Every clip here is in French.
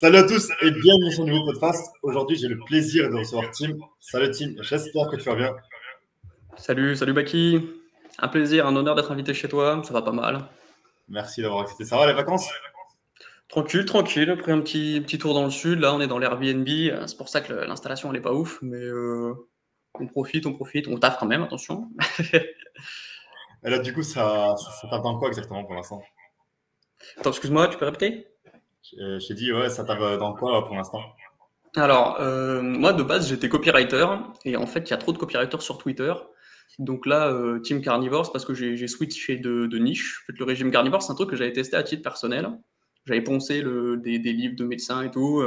Salut à tous et bienvenue sur un nouveau podcast. Aujourd'hui, j'ai le plaisir de recevoir Tim. Salut Tim, j'espère que tu vas bien. Salut, salut Baki. Un plaisir, un honneur d'être invité chez toi. Ça va pas mal. Merci d'avoir accepté. Ça va les vacances? Tranquille, tranquille. Après un petit tour dans le sud. Là, on est dans l'Airbnb. C'est pour ça que l'installation, elle est pas ouf. Mais on profite, on profite. On taffe quand même, attention. Et là, du coup, ça tape dans quoi exactement pour l'instant? Attends, excuse-moi, tu peux répéter? Je t'ai dit, ouais, ça tape dans quoi pour l'instant? Alors, moi, de base, j'étais copywriter. Et en fait, il y a trop de copywriters sur Twitter. Donc là, Team Carnivore, c'est parce que j'ai switché de niche. En fait, le régime carnivore, c'est un truc que j'avais testé à titre personnel. J'avais poncé des livres de médecins et tout.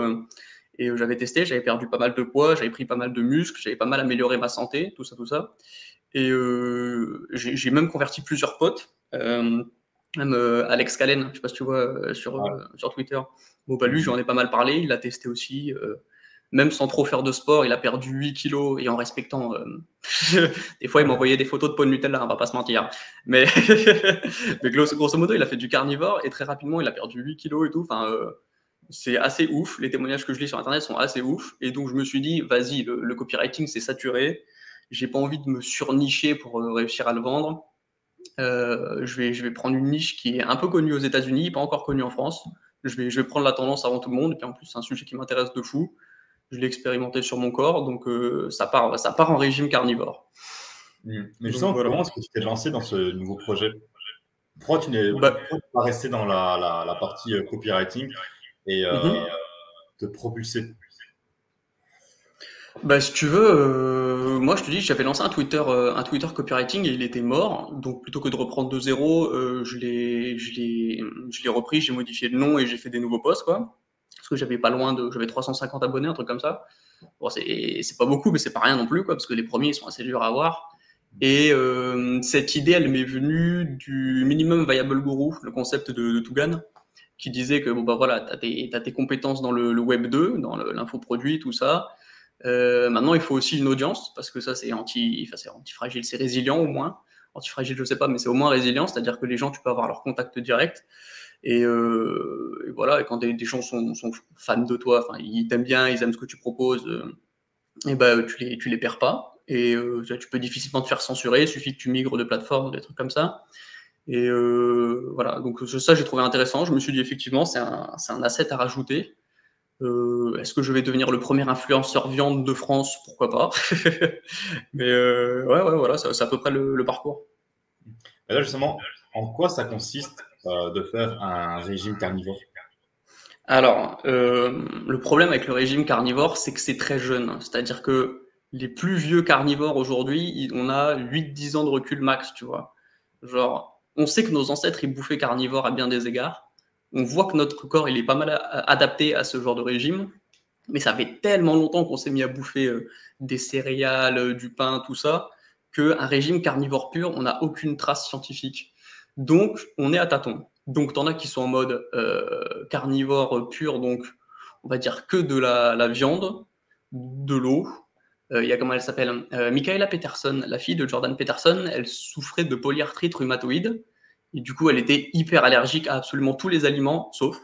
Et j'avais testé, j'avais perdu pas mal de poids, j'avais pris pas mal de muscles, j'avais pas mal amélioré ma santé, tout ça, tout ça. Et j'ai même converti plusieurs potes. Même Alex Calen, je sais pas si tu vois Ouais. sur Twitter. Bon, bah lui, Mhm. j'en ai pas mal parlé, il l'a testé aussi. Même sans trop faire de sport, il a perdu 8 kilos et en respectant. Des fois, il m'envoyait des photos de pot de Nutella, on va pas se mentir. Mais, mais grosso modo, il a fait du carnivore et très rapidement, il a perdu 8 kilos et tout. Enfin, c'est assez ouf. Les témoignages que je lis sur Internet sont assez ouf. Et donc, je me suis dit, vas-y, le copywriting, c'est saturé. J'ai pas envie de me surnicher pour réussir à le vendre. Je vais prendre une niche qui est un peu connue aux États-Unis, pas encore connue en France. Je vais prendre la tendance avant tout le monde. Et puis en plus, c'est un sujet qui m'intéresse de fou. Je l'ai expérimenté sur mon corps, donc ça part en régime carnivore. Mhm. Mais Donc justement, comment voilà. est-ce que tu t'es lancé dans ce nouveau projet? Bah, Pourquoi tu pas resté dans la partie copywriting et te propulser? bah, si tu veux, moi je te dis, j'avais lancé un Twitter copywriting et il était mort. Donc plutôt que de reprendre de zéro, je l'ai repris, j'ai modifié le nom et j'ai fait des nouveaux posts, quoi. Parce que j'avais 350 abonnés, un truc comme ça. Bon, c'est pas beaucoup, mais c'est pas rien non plus, quoi, parce que les premiers, ils sont assez durs à avoir. Et cette idée, elle m'est venue du Minimum Viable Guru, le concept de Tougan, qui disait que bon, bah voilà, t'as tes compétences dans le Web 2, dans l'infoproduit, tout ça. Maintenant, il faut aussi une audience, parce que ça, c'est antifragile, c'est résilient au moins. Antifragile, je sais pas, mais c'est au moins résilient, c'est-à-dire que les gens, tu peux avoir leur contact direct. Et voilà, et quand des gens sont fans de toi, enfin, ils t'aiment bien, ils aiment ce que tu proposes, et bah, tu les perds pas. Et tu peux difficilement te faire censurer, il suffit que tu migres de plateforme, des trucs comme ça. Et voilà, donc ça, j'ai trouvé intéressant. Je me suis dit, effectivement, c'est un asset à rajouter. Est-ce que je vais devenir le premier influenceur viande de France? Pourquoi pas. Mais ouais, ouais, voilà, c'est à peu près le parcours. Et là, justement, en quoi ça consiste de faire un régime carnivore? Alors, le problème avec le régime carnivore, c'est que c'est très jeune. C'est-à-dire que les plus vieux carnivores aujourd'hui, on a 8-10 ans de recul max, tu vois. Genre, on sait que nos ancêtres, ils bouffaient carnivore à bien des égards. On voit que notre corps, il est pas mal adapté à ce genre de régime. Mais ça fait tellement longtemps qu'on s'est mis à bouffer des céréales, du pain, tout ça, qu'un régime carnivore pur, on n'a aucune trace scientifique. Donc, on est à tâtons. Donc, t'en as qui sont en mode carnivore pur, donc on va dire que de la viande, de l'eau. Il y a comment elle s'appelle, Michaela Peterson, la fille de Jordan Peterson, elle souffrait de polyarthrite rhumatoïde. Et du coup, elle était hyper allergique à absolument tous les aliments, sauf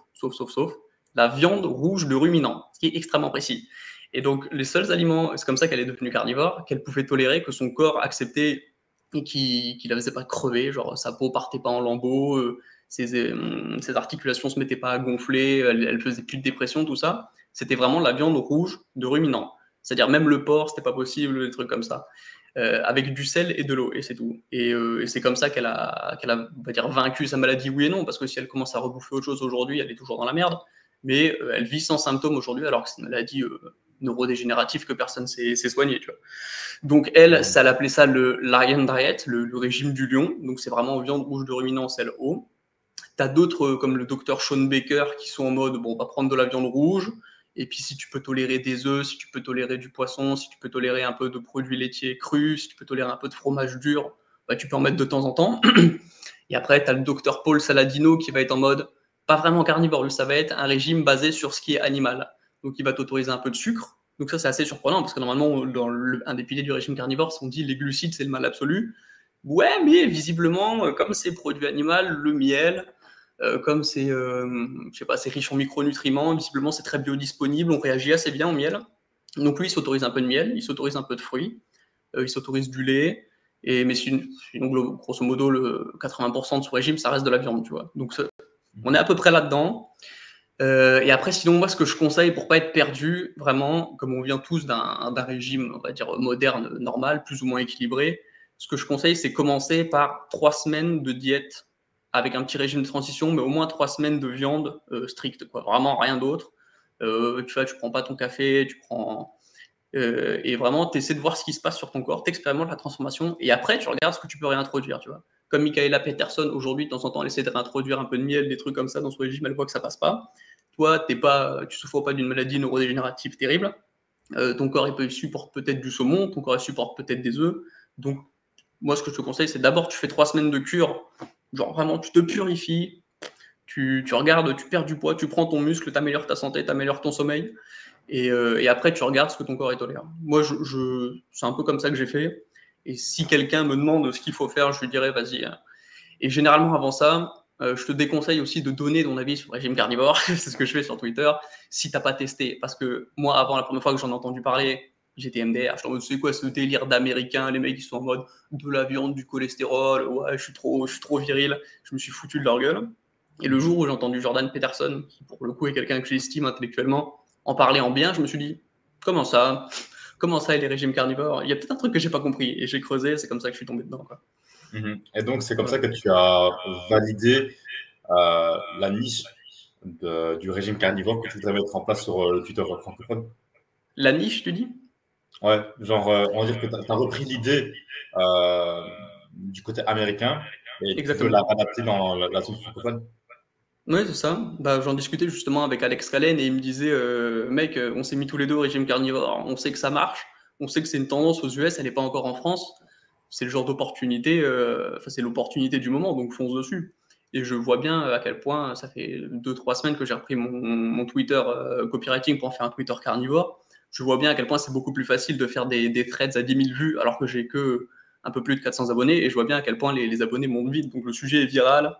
la viande rouge de ruminant, ce qui est extrêmement précis. Et donc, les seuls aliments, c'est comme ça qu'elle est devenue carnivore, qu'elle pouvait tolérer, que son corps acceptait et qui la faisait pas crever, genre sa peau partait pas en lambeaux, ses articulations se mettaient pas à gonfler, elle faisait plus de dépression, tout ça. C'était vraiment la viande rouge de ruminant. C'est-à-dire même le porc, c'était pas possible, des trucs comme ça. Avec du sel et de l'eau, et c'est tout. Et c'est comme ça qu'elle a, on va dire, vaincu sa maladie, oui et non, parce que si elle commence à rebouffer autre chose aujourd'hui, elle est toujours dans la merde. Mais elle vit sans symptômes aujourd'hui, alors que c'est une maladie neurodégénérative que personne s'est soigné, tu vois. Donc elle, ça elle appelait ça le Lion Diet, le régime du lion. Donc c'est vraiment viande rouge de ruminant, sel, eau. T'as d'autres comme le docteur Sean Baker qui sont en mode bon, on va prendre de la viande rouge. Et puis si tu peux tolérer des œufs, si tu peux tolérer du poisson, si tu peux tolérer un peu de produits laitiers crus, si tu peux tolérer un peu de fromage dur, bah, tu peux en mettre de temps en temps. Et après, tu as le docteur Paul Saladino qui va être en mode pas vraiment carnivore, lui, ça va être un régime basé sur ce qui est animal. Donc il va t'autoriser un peu de sucre. Donc ça, c'est assez surprenant parce que normalement, dans un des piliers du régime carnivore, on dit les glucides, c'est le mal absolu. Ouais, mais visiblement, comme c'est produit animal, le miel, comme c'est, je sais pas, c'est riche en micronutriments, visiblement c'est très biodisponible, on réagit assez bien au miel. Donc lui, il s'autorise un peu de miel, il s'autorise un peu de fruits, il s'autorise du lait, mais sinon, grosso modo, le 80% de son régime, ça reste de la viande, tu vois. Donc on est à peu près là-dedans. Et après, sinon, moi, ce que je conseille pour pas être perdu, vraiment, comme on vient tous d'un régime, on va dire, moderne, normal, plus ou moins équilibré, ce que je conseille, c'est commencer par 3 semaines de diète avec un petit régime de transition, mais au moins 3 semaines de viande stricte, quoi. Vraiment rien d'autre. Tu vois, tu prends pas ton café, tu prends. Et vraiment, tu essaies de voir ce qui se passe sur ton corps, tu expérimentes la transformation, et après, tu regardes ce que tu peux réintroduire, tu vois. Comme Michaela Peterson, aujourd'hui, de temps en temps, elle essaie de réintroduire un peu de miel, des trucs comme ça dans son régime, elle voit que ça passe pas. Toi, tu souffres pas d'une maladie neurodégénérative terrible. Ton corps, il supporte peut-être du saumon, ton corps, il supporte peut-être des œufs. Donc, moi, ce que je te conseille, c'est d'abord, tu fais 3 semaines de cure, genre vraiment, tu te purifies, tu regardes, tu perds du poids, tu prends ton muscle, tu améliores ta santé, tu améliores ton sommeil. Et après, tu regardes ce que ton corps est tolère. Moi, c'est un peu comme ça que j'ai fait. Et si quelqu'un me demande ce qu'il faut faire, je lui dirais, vas-y. Et généralement, avant ça, je te déconseille aussi de donner ton avis sur le régime carnivore. C'est ce que je fais sur Twitter, si tu n'as pas testé. Parce que moi, avant, la première fois que j'en ai entendu parler, j'étais MDR. Je suis en mode, c'est quoi ce délire d'américains, les mecs qui sont en mode de la viande, du cholestérol, ouais, je suis trop viril. Je me suis foutu de leur gueule. Et le jour où j'ai entendu Jordan Peterson, qui pour le coup est quelqu'un que j'estime intellectuellement, en parler en bien, je me suis dit, comment ça Comment ça, et les régimes carnivores? Il y a peut-être un truc que j'ai pas compris. Et j'ai creusé, c'est comme ça que je suis tombé dedans, quoi. Et donc, c'est comme ça Voilà. que tu as validé la niche du régime carnivore que tu voudrais mettre en place sur le Twitter francophone. La niche, tu dis? Ouais, genre, on va dire que tu as repris l'idée du côté américain et tu veux la Exactement. adapter dans la zone francophone. Oui, c'est ça. Bah, j'en discutais justement avec Alex Ralen et il me disait, mec, on s'est mis tous les deux au régime carnivore, on sait que ça marche, on sait que c'est une tendance aux US, elle n'est pas encore en France. C'est le genre d'opportunité, enfin, c'est l'opportunité du moment, donc fonce dessus. Et je vois bien à quel point ça fait 2-3 semaines que j'ai repris mon Twitter copywriting pour en faire un Twitter carnivore. Je vois bien à quel point c'est beaucoup plus facile de faire des threads à 10 000 vues alors que j'ai que un peu plus de 400 abonnés, et je vois bien à quel point les abonnés montent vite. Donc le sujet est viral,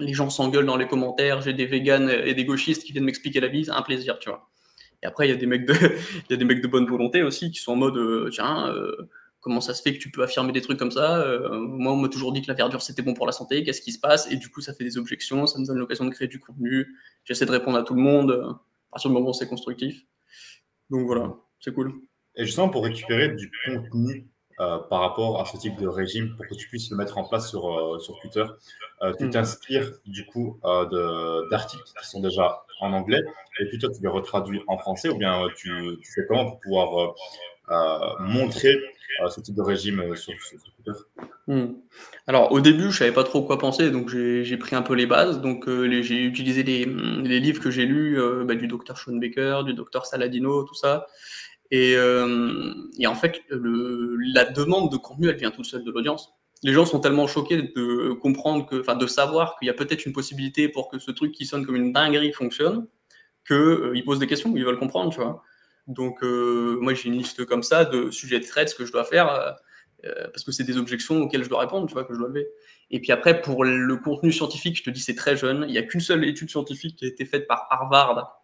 les gens s'engueulent dans les commentaires, j'ai des véganes et des gauchistes qui viennent m'expliquer la vie, c'est un plaisir, tu vois. Et après, il y a des mecs de, il y a des mecs de bonne volonté aussi qui sont en mode, tiens, comment ça se fait que tu peux affirmer des trucs comme ça? Moi, on m'a toujours dit que la verdure c'était bon pour la santé, qu'est-ce qui se passe? Et du coup, ça fait des objections, ça me donne l'occasion de créer du contenu. J'essaie de répondre à tout le monde, à partir du moment où c'est constructif. Donc voilà, c'est cool. Et justement, pour récupérer du contenu par rapport à ce type de régime, pour que tu puisses le mettre en place sur Twitter, tu t'inspires du coup d'articles qui sont déjà en anglais et puis toi, tu les retraduis en français ou bien tu fais comment pour pouvoir montrer ce type de régime sur Twitter? Alors au début, je savais pas trop quoi penser, donc j'ai pris un peu les bases. Donc j'ai utilisé les livres que j'ai lus, du docteur Sean Baker, du docteur Saladino, tout ça. Et en fait, la demande de contenu, elle vient toute seule de l'audience. Les gens sont tellement choqués de comprendre de savoir qu'il y a peut-être une possibilité pour que ce truc qui sonne comme une dinguerie fonctionne, qu'ils posent des questions, ils veulent comprendre, tu vois. Donc moi, j'ai une liste comme ça de sujets de threads que je dois faire, parce que c'est des objections auxquelles je dois répondre, tu vois, que je dois lever. Et puis après, pour le contenu scientifique, je te dis, c'est très jeune. Il n'y a qu'une seule étude scientifique qui a été faite par Harvard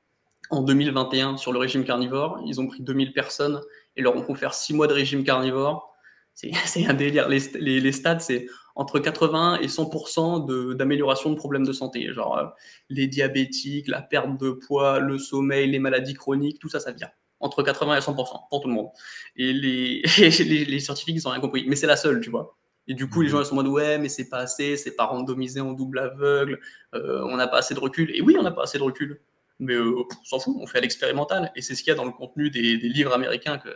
en 2021 sur le régime carnivore. Ils ont pris 2000 personnes et leur ont fait faire 6 mois de régime carnivore. C'est un délire. Les stats, c'est entre 80 et 100% d'amélioration de problèmes de santé. Genre les diabétiques, la perte de poids, le sommeil, les maladies chroniques, tout ça, ça vient. Entre 80 et 100% pour tout le monde. Et les scientifiques, ils n'ont rien compris. Mais c'est la seule, tu vois. Et du coup, les gens ils sont en mode ouais, mais c'est pas assez, c'est pas randomisé en double aveugle, on n'a pas assez de recul. Et oui, on n'a pas assez de recul. Mais on s'en fout, on fait à l'expérimental. Et c'est ce qu'il y a dans le contenu des livres américains que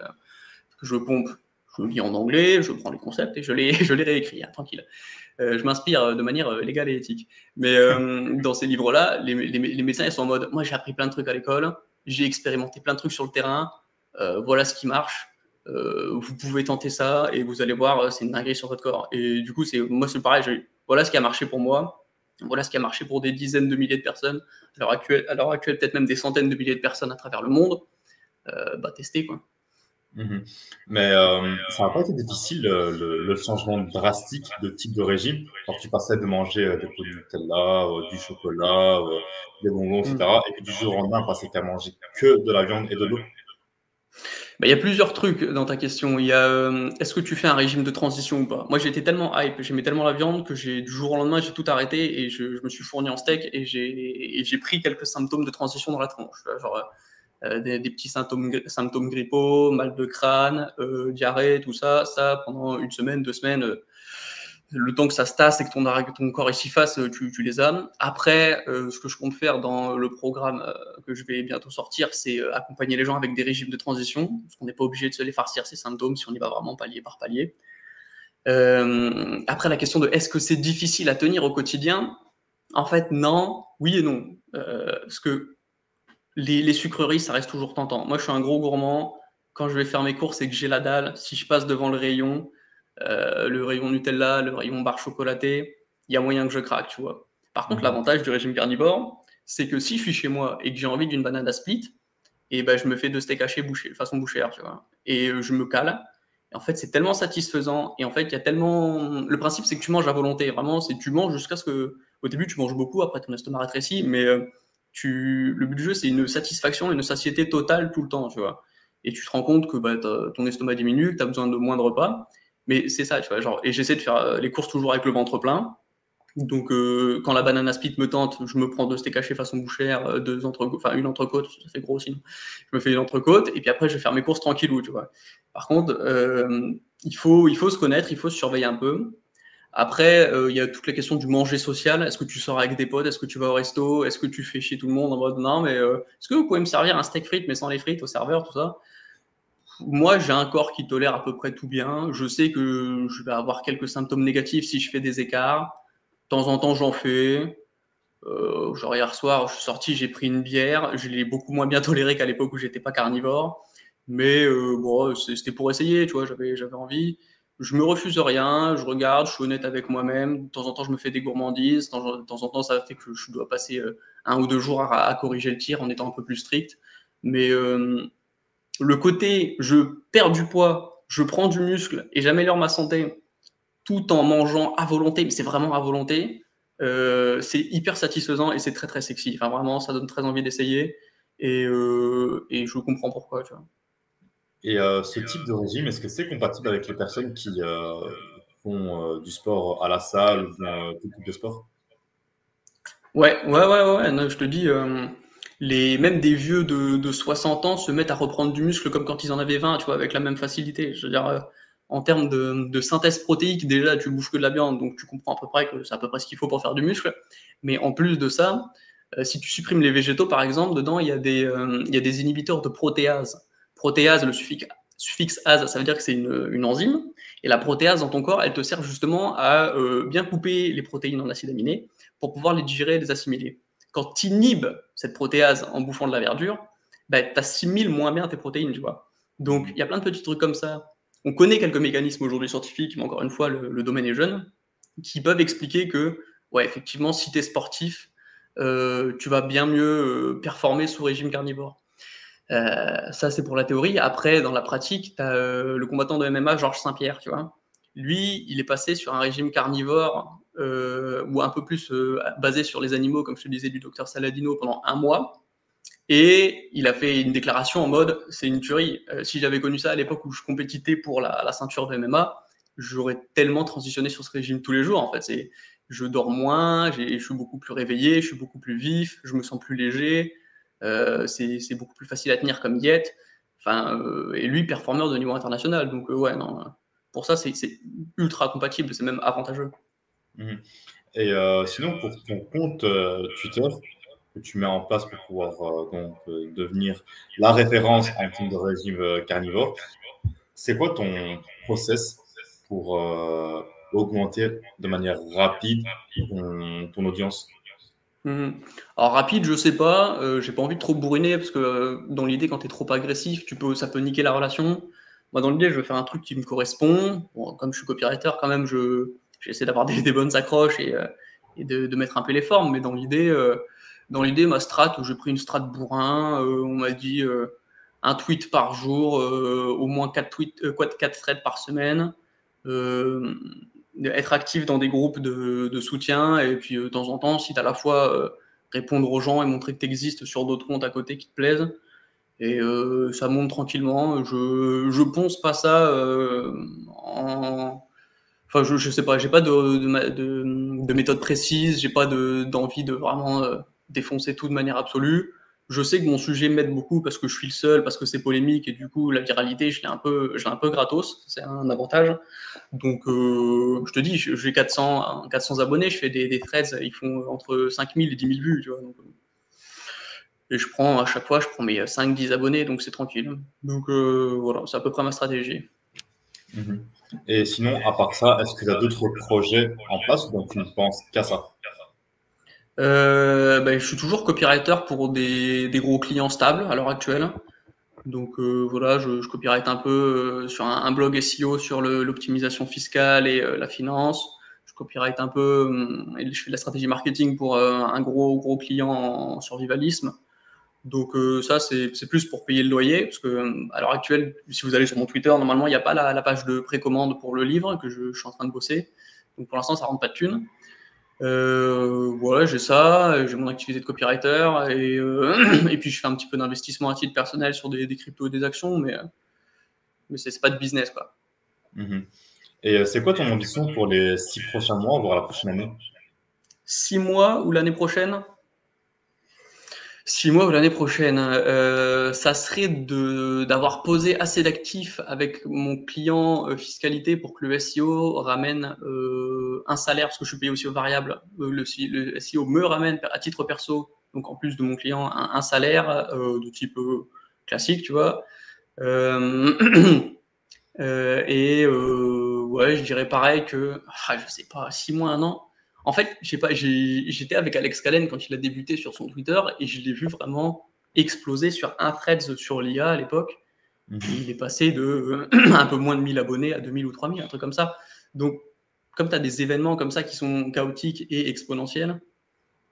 je pompe. Je lis en anglais, je prends les concepts et je les réécris, hein, tranquille. Je m'inspire de manière légale et éthique. Mais dans ces livres-là, les médecins ils sont en mode moi j'ai appris plein de trucs à l'école, j'ai expérimenté plein de trucs sur le terrain, voilà ce qui marche. Vous pouvez tenter ça et vous allez voir, c'est une dinguerie sur votre corps. Et du coup, moi c'est pareil, voilà ce qui a marché pour moi, voilà ce qui a marché pour des dizaines de milliers de personnes, à l'heure actuelle peut-être même des centaines de milliers de personnes à travers le monde. Tester quoi. Mhm. Mais ça n'a pas été difficile le changement drastique de type de régime. Alors tu passais de manger des pots de Nutella, du chocolat, des bonbons, Mm. etc. Et puis du jour au lendemain, passer qu'à manger que de la viande et de l'eau. Bah, il y a plusieurs trucs dans ta question. Il y a, est-ce que tu fais un régime de transition ou pas? Moi, j'étais tellement hype, j'aimais tellement la viande que du jour au lendemain, j'ai tout arrêté et je me suis fourni en steak et j'ai pris quelques symptômes de transition dans la tronche. Genre, des petits symptômes grippaux, mal de crâne, diarrhée, tout ça. Ça, pendant une semaine, 2 semaines, le temps que ça se tasse et que ton corps s'y fasse, tu les as. Après, ce que je compte faire dans le programme que je vais bientôt sortir, c'est accompagner les gens avec des régimes de transition, parce qu'on n'est pas obligé de se les farcir ces symptômes si on y va vraiment palier par palier. Après, la question de est-ce que c'est difficile à tenir au quotidien? En fait, non, oui et non. Parce que les sucreries, ça reste toujours tentant. Moi, je suis un gros gourmand. Quand je vais faire mes courses et que j'ai la dalle, si je passe devant le rayon Nutella, le rayon barre chocolatée, il y a moyen que je craque, tu vois. Par contre, Mhm. l'avantage du régime carnivore, c'est que si je suis chez moi et que j'ai envie d'une banane à split, et ben, je me fais 2 steaks hachés façon bouchère, tu vois. Et je me cale. Et en fait, c'est tellement satisfaisant. Et en fait, il y a tellement. Le principe, c'est que tu manges à volonté. Vraiment, c'est tu manges jusqu'à ce que. Au début, tu manges beaucoup, après ton estomac rétrécit, mais le but du jeu, c'est une satisfaction, une satiété totale tout le temps, tu vois. Et tu te rends compte que bah, ton estomac diminue, que tu as besoin de moins de repas. Mais c'est ça, tu vois. Genre, et j'essaie de faire les courses toujours avec le ventre plein. Donc, quand la banane à split me tente, je me prends 2 steaks hachés façon bouchère, enfin une entrecôte, ça fait gros sinon. Je me fais une entrecôte et puis après je vais faire mes courses tranquillou, tu vois. Par contre, il faut se connaître, il faut se surveiller un peu. Après, il y a toute la question du manger social. Est-ce que tu sors avec des potes? Est-ce que tu vas au resto? Est-ce que tu fais chier tout le monde en mode non, mais est-ce que vous pouvez me servir un steak frites mais sans les frites au serveur, tout ça? Moi, j'ai un corps qui tolère à peu près tout bien. Je sais que je vais avoir quelques symptômes négatifs si je fais des écarts. De temps en temps, j'en fais. Genre hier soir, je suis sorti, j'ai pris une bière. Je l'ai beaucoup moins bien toléré qu'à l'époque où j'étais pas carnivore. Mais bon, c'était pour essayer, tu vois, j'avais envie. Je me refuse rien, je regarde, je suis honnête avec moi-même. De temps en temps, je me fais des gourmandises. De temps en temps, ça fait que je dois passer 1 ou 2 jours à corriger le tir en étant un peu plus strict. Mais le côté, je perds du poids, je prends du muscle et j'améliore ma santé tout en mangeant à volonté, mais c'est vraiment à volonté, c'est hyper satisfaisant et c'est très très sexy. Enfin, vraiment, ça donne très envie d'essayer et je comprends pourquoi. Tu vois. Et ce type de régime, est-ce que c'est compatible avec les personnes qui font du sport à la salle ou bien tout type de sport? Ouais, ouais, ouais, ouais, non, je te dis, même des vieux de 60 ans se mettent à reprendre du muscle comme quand ils en avaient 20, tu vois, avec la même facilité. Je veux dire, en termes de synthèse protéique, déjà, tu bouffes que de la viande, donc tu comprends à peu près que c'est à peu près ce qu'il faut pour faire du muscle. Mais en plus de ça, si tu supprimes les végétaux, par exemple, dedans, il y a des inhibiteurs de protéase. Protéase, le suffixe ase, ça veut dire que c'est une enzyme. Et la protéase dans ton corps, elle te sert justement à bien couper les protéines en acides aminés pour pouvoir les digérer et les assimiler. Quand tu inhibes cette protéase en bouffant de la verdure, bah, tu assimiles moins bien tes protéines, tu vois. Donc, il y a plein de petits trucs comme ça. On connaît quelques mécanismes aujourd'hui scientifiques, mais encore une fois, le domaine est jeune, qui peuvent expliquer que, ouais, effectivement, si tu es sportif, tu vas bien mieux performer sous régime carnivore. Ça, c'est pour la théorie. Après, dans la pratique, tu as le combattant de MMA, Georges Saint-Pierre, tu vois. Lui, il est passé sur un régime carnivore ou un peu plus basé sur les animaux, comme je te disais, du docteur Saladino pendant 1 mois. Et il a fait une déclaration en mode c'est une tuerie. Si j'avais connu ça à l'époque où je compétitais pour la ceinture de MMA, j'aurais tellement transitionné sur ce régime tous les jours. En fait, je dors moins, je suis beaucoup plus réveillé, je suis beaucoup plus vif, je me sens plus léger. C'est beaucoup plus facile à tenir comme diète. Enfin, et lui, performeur de niveau international. Donc, ouais, non. Pour ça, c'est ultra compatible, c'est même avantageux. Mhm. Et sinon, pour ton compte Twitter que tu mets en place pour pouvoir devenir la référence en termes de régime carnivore, c'est quoi ton process pour augmenter de manière rapide ton audience? Mhm. Alors rapide, je sais pas, j'ai pas envie de trop bourriner parce que dans l'idée, quand t'es trop agressif, ça peut niquer la relation. Moi, dans l'idée, je veux faire un truc qui me correspond. Bon, comme je suis copywriter, quand même, j'essaie d'avoir des bonnes accroches et de mettre un peu les formes. Mais dans l'idée, ma strat, j'ai pris une strat bourrin. On m'a dit, un tweet par jour, au moins 4 threads par semaine, être actif dans des groupes de soutien, et puis de temps en temps, si tu as à la fois répondre aux gens et montrer que tu existes sur d'autres comptes à côté qui te plaisent. Et ça monte tranquillement. Je ponce pas ça en. Enfin, je sais pas, j'ai pas de méthode précise, j'ai pas d'envie de vraiment défoncer tout de manière absolue. Je sais que mon sujet m'aide beaucoup parce que je suis le seul, parce que c'est polémique, et du coup, la viralité, je l'ai un peu gratos, c'est un avantage. Donc, je te dis, j'ai 400 abonnés, je fais des threads, ils font entre 5000 et 10 000 vues, tu vois. Donc, et à chaque fois, je prends mes 5-10 abonnés, donc c'est tranquille. Donc, voilà, c'est à peu près ma stratégie. Mhm. Et sinon, à part ça, est-ce que tu as d'autres projets en place ou donc tu ne penses qu'à ça? Ben, je suis toujours copywriter pour des gros clients stables à l'heure actuelle. Donc voilà, je copyright un peu sur un blog SEO sur l'optimisation fiscale et la finance. Je copyright un peu et je fais de la stratégie marketing pour un gros client en survivalisme. Donc ça, c'est plus pour payer le loyer, parce que à l'heure actuelle, si vous allez sur mon Twitter, normalement, il n'y a pas la page de précommande pour le livre que je suis en train de bosser. Donc pour l'instant, ça rentre pas de thunes. Voilà, j'ai ça, j'ai mon activité de copywriter, et puis je fais un petit peu d'investissement à titre personnel sur des cryptos et des actions, mais c'est pas de business, quoi. Mhm. Et c'est quoi ton ambition pour les 6 prochains mois, voire la prochaine année? 6 mois ou l'année prochaine? 6 mois ou l'année prochaine, ça serait d'avoir posé assez d'actifs avec mon client fiscalité pour que le SEO ramène un salaire, parce que je suis payé aussi au variable. Le SEO me ramène à titre perso, donc en plus de mon client, un salaire de type classique, tu vois. Euh, ouais, je dirais pareil que, je sais pas, 6 mois, un an. En fait, je sais pas, j'étais avec Alex Calen quand il a débuté sur son Twitter, et je l'ai vu vraiment exploser sur un threads sur l'IA à l'époque. Mhm. Il est passé de un peu moins de 1000 abonnés à 2000 ou 3000, un truc comme ça. Donc, comme tu as des événements comme ça qui sont chaotiques et exponentiels,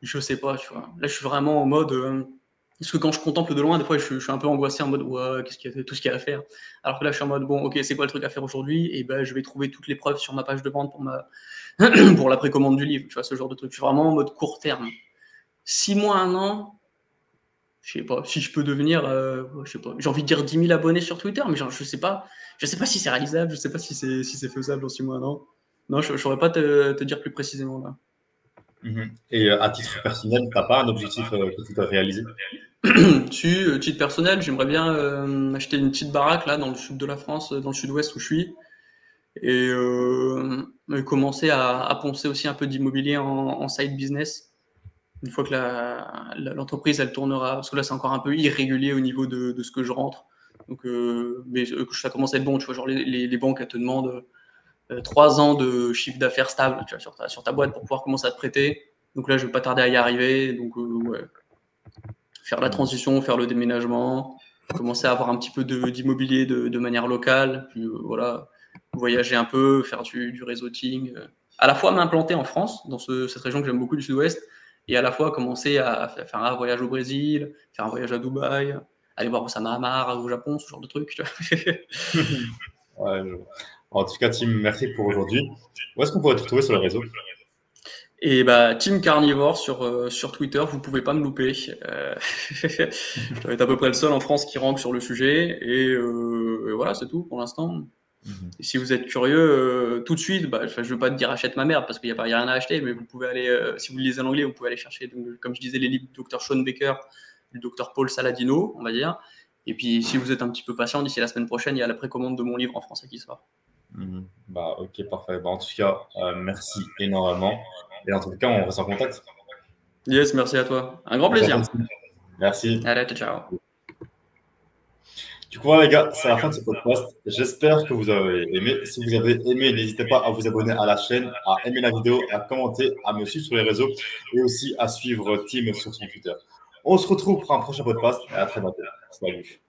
je sais pas, tu vois. Là, je suis vraiment en mode. Parce que quand je contemple de loin, des fois, je suis un peu angoissé en mode, ouais, qu'est-ce qu'il y a, tout ce qu'il y a à faire. Alors que là, je suis en mode, bon, ok, c'est quoi le truc à faire aujourd'hui? Et ben, je vais trouver toutes les preuves sur ma page de vente pour la précommande du livre, tu vois, ce genre de truc. Je suis vraiment en mode court terme. 6 mois, un an, je sais pas, si je peux devenir, je sais pas, j'ai envie de dire 10 000 abonnés sur Twitter, mais genre, je sais pas si c'est réalisable, je sais pas si c'est faisable en 6 mois, un an. Non, je saurais pas te dire plus précisément là. Mhm. Et à titre personnel, tu n'as pas un objectif que tu dois réaliser? Si, titre personnel, j'aimerais bien acheter une petite baraque là dans le sud de la France, dans le sud-ouest où je suis, et commencer à poncer aussi un peu d'immobilier en side business. Une fois que l'entreprise elle tournera, parce que là c'est encore un peu irrégulier au niveau de ce que je rentre. Donc, mais ça commence à être bon, tu vois, genre les banques elles te demandent 3 ans de chiffre d'affaires stable, tu vois, sur ta boîte pour pouvoir commencer à te prêter. Donc là je vais pas tarder à y arriver, donc ouais, faire la Mhm. transition, faire le déménagement, commencer à avoir un petit peu d'immobilier de manière locale, puis voilà, voyager un peu, faire du réseauting, à la fois m'implanter en France, dans cette région que j'aime beaucoup du sud-ouest, et à la fois commencer à faire un voyage au Brésil, faire un voyage à Dubaï, aller voir Osama Hamar au Japon, ce genre de trucs. Ouais, en tout cas, Tim, merci pour aujourd'hui. Où est-ce qu'on pourrait te retrouver sur le réseau? Et bah, Team Carnivore sur Twitter, vous pouvez pas me louper. Je dois être à peu près le seul en France qui rank sur le sujet. Et voilà, c'est tout pour l'instant. Mhm. Et si vous êtes curieux, tout de suite, bah, je veux pas te dire achète ma merde parce qu'il y a rien à acheter, mais vous pouvez aller, si vous le lisez en anglais, vous pouvez aller chercher, donc, comme je disais, les livres du Dr Sean Baker, du Dr Paul Saladino, on va dire. Et puis, si vous êtes un petit peu patient, d'ici la semaine prochaine, il y a la précommande de mon livre en français qui sort. Mhm. Bah, ok, parfait. Bah, en tout cas, merci énormément. Et en tout cas, on reste en contact. Yes, merci à toi. Un grand Merci à toi plaisir. aussi. Merci. Allez, ciao. Du coup, voilà, les gars, c'est la fin de ce podcast. J'espère que vous avez aimé. Si vous avez aimé, n'hésitez pas à vous abonner à la chaîne, à aimer la vidéo, à commenter, à me suivre sur les réseaux et aussi à suivre Tim sur son Twitter. On se retrouve pour un prochain podcast et à très bientôt. Salut.